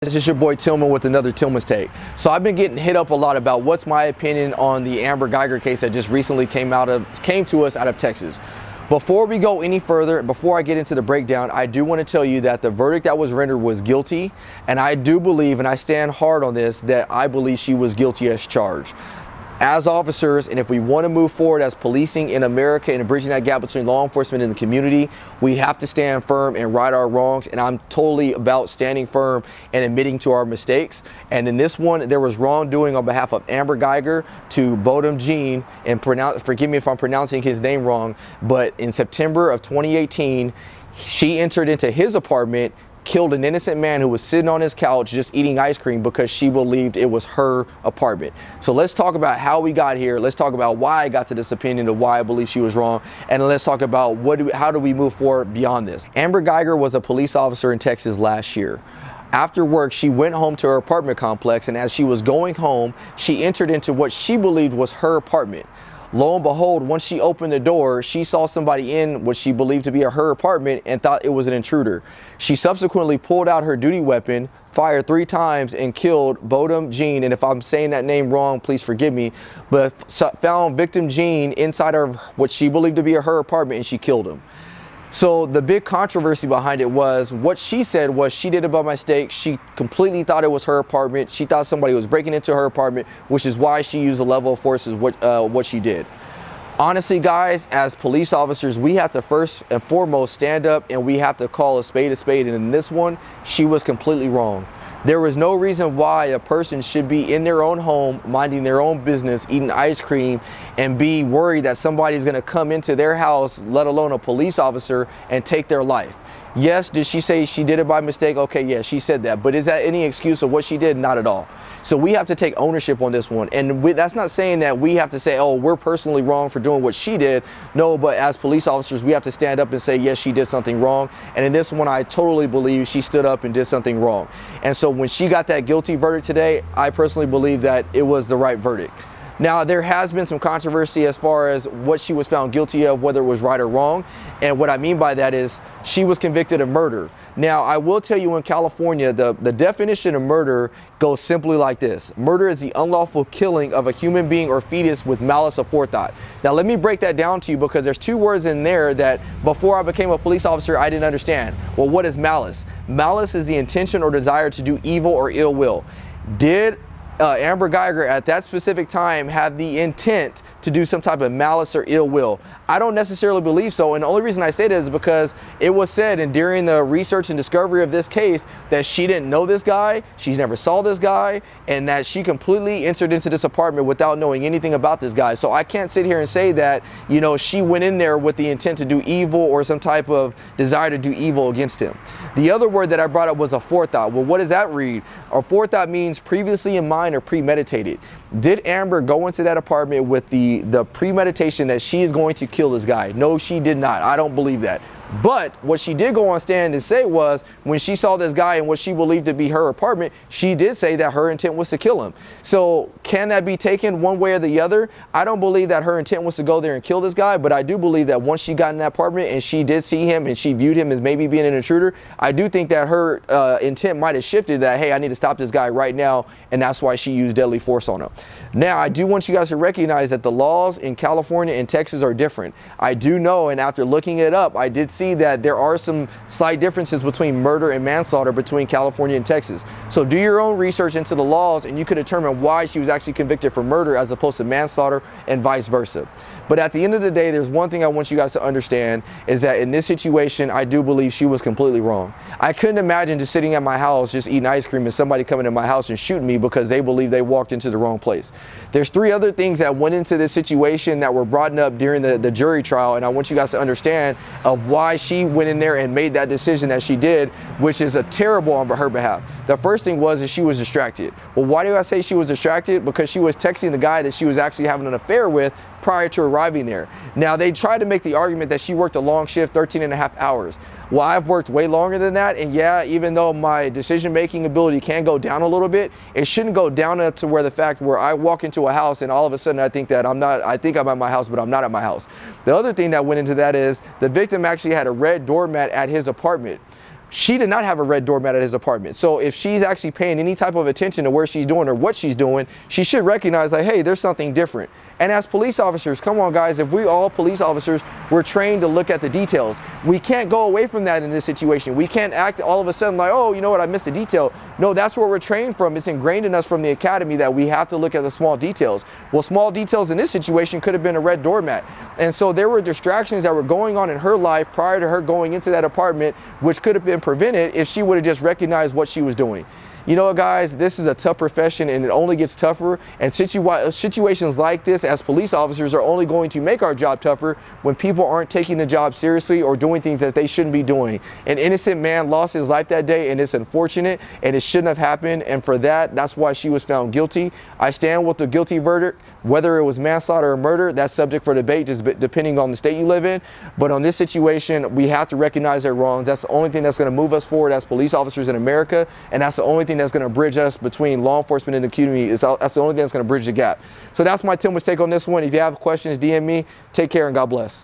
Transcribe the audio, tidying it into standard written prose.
This is your boy Tillman with another Tillman's Take. So I've been getting hit up a lot about what's my opinion on the Amber Guyger case that just recently came to us out of Texas. Before we go any further, before I get into the breakdown, I do want to tell you that the verdict that was rendered was guilty, and I do believe, and I stand hard on this, that I believe she was guilty as charged. As officers, and if we want to move forward as policing in America and bridging that gap between law enforcement and the community, we have to stand firm and right our wrongs. And I'm totally about standing firm and admitting to our mistakes. And in this one, there was wrongdoing on behalf of Amber Guyger to Bodum Jean, and forgive me if I'm pronouncing his name wrong, but in September of 2018, she entered into his apartment, killed an innocent man who was sitting on his couch just eating ice cream because she believed it was her apartment. So let's talk about how we got here. Let's talk about why I got to this opinion of why I believe she was wrong. And let's talk about how do we move forward beyond this. Amber Guyger was a police officer in Texas last year. After work, she went home to her apartment complex, and as she was going home, she entered into what she believed was her apartment. Lo and behold, once she opened the door, she saw somebody in what she believed to be her apartment and thought it was an intruder. She subsequently pulled out her duty weapon, fired 3 times, and killed Bodum Jean. And if I'm saying that name wrong, please forgive me, but found victim Jean inside of what she believed to be her apartment, and she killed him. So the big controversy behind it was what she said was she did it by mistake. She completely thought it was her apartment. She thought somebody was breaking into her apartment, which is why she used a level of force is what she did. Honestly, guys, as police officers, we have to first and foremost stand up and we have to call a spade. And in this one, she was completely wrong. There was no reason why a person should be in their own home, minding their own business, eating ice cream, and be worried that somebody's going to come into their house, let alone a police officer, and take their life. Yes, did she say she did it by mistake? Okay, yeah, she said that. But is that any excuse of what she did? Not at all. So we have to take ownership on this one. And that's not saying that we have to say, oh, we're personally wrong for doing what she did. No, but as police officers, we have to stand up and say, yes, she did something wrong. And in this one, I totally believe she stood up and did something wrong. And so when she got that guilty verdict today, I personally believe that it was the right verdict. Now, there has been some controversy as far as what she was found guilty of, whether it was right or wrong. And what I mean by that is she was convicted of murder. Now, I will tell you in California, the definition of murder goes simply like this. Murder is the unlawful killing of a human being or fetus with malice aforethought. Now, let me break that down to you because there's 2 words in there that before I became a police officer, I didn't understand. Well, what is malice? Malice is the intention or desire to do evil or ill will. Did Amber Guyger at that specific time have the intent to do some type of malice or ill will? I don't necessarily believe so, and the only reason I say that is because it was said, and during the research and discovery of this case, that she didn't know this guy, she never saw this guy, and that she completely entered into this apartment without knowing anything about this guy. So I can't sit here and say that, you know, she went in there with the intent to do evil or some type of desire to do evil against him. The other word that I brought up was a forethought. Well, what does that read? A forethought means previously in mind or premeditated. Did Amber go into that apartment with the premeditation that she is going to kill this guy? No, she did not. I don't believe that. But what she did go on stand and say was when she saw this guy in what she believed to be her apartment, she did say that her intent was to kill him. So can that be taken one way or the other? I don't believe that her intent was to go there and kill this guy, but I do believe that once she got in that apartment and she did see him and she viewed him as maybe being an intruder, I do think that her intent might have shifted that, hey, I need to stop this guy right now, and that's why she used deadly force on him. Now, I do want you guys to recognize that the laws in California and Texas are different. I do know, and after looking it up, I did see that there are some slight differences between murder and manslaughter between California and Texas. So do your own research into the laws and you can determine why she was actually convicted for murder as opposed to manslaughter and vice versa. But at the end of the day, there's one thing I want you guys to understand is that in this situation, I do believe she was completely wrong. I couldn't imagine just sitting at my house just eating ice cream and somebody coming in my house and shooting me because they believe they walked into the wrong place. There's 3 other things that went into this situation that were brought up during the jury trial, and I want you guys to understand of why she went in there and made that decision that she did, which is a terrible on her behalf. The first thing was that she was distracted. Well, why do I say she was distracted? Because she was texting the guy that she was actually having an affair with prior to arriving there. Now, they tried to make the argument that she worked a long shift, 13.5 hours. Well, I've worked way longer than that, and yeah, even though my decision-making ability can go down a little bit, it shouldn't go down to where the fact where I walk into a house and all of a sudden I think I'm at my house, but I'm not at my house. The other thing that went into that is the victim actually had a red doormat at his apartment. she did not have a red doormat at his apartment. So if she's actually paying any type of attention to where she's doing or what she's doing, she should recognize like, hey, there's something different. And as police officers, come on guys, if we all police officers, we're trained to look at the details. We can't go away from that in this situation. We can't act all of a sudden like, oh, you know what, I missed a detail. No, that's where we're trained from. It's ingrained in us from the academy that we have to look at the small details. Well, small details in this situation could have been a red doormat. And so there were distractions that were going on in her life prior to her going into that apartment, which could have been prevented if she would have just recognized what she was doing. You know, guys, this is a tough profession and it only gets tougher. And situations like this as police officers are only going to make our job tougher when people aren't taking the job seriously or doing things that they shouldn't be doing. An innocent man lost his life that day, and it's unfortunate and it shouldn't have happened. And for that, that's why she was found guilty. I stand with the guilty verdict. Whether it was manslaughter or murder, that's subject for debate, just depending on the state you live in. But on this situation, we have to recognize their wrongs. That's the only thing that's going to move us forward as police officers in America. And that's the only thing that's going to bridge us between law enforcement and the community. That's the only thing that's going to bridge the gap. So that's my Tim's take on this one. If you have questions, DM me. Take care and God bless.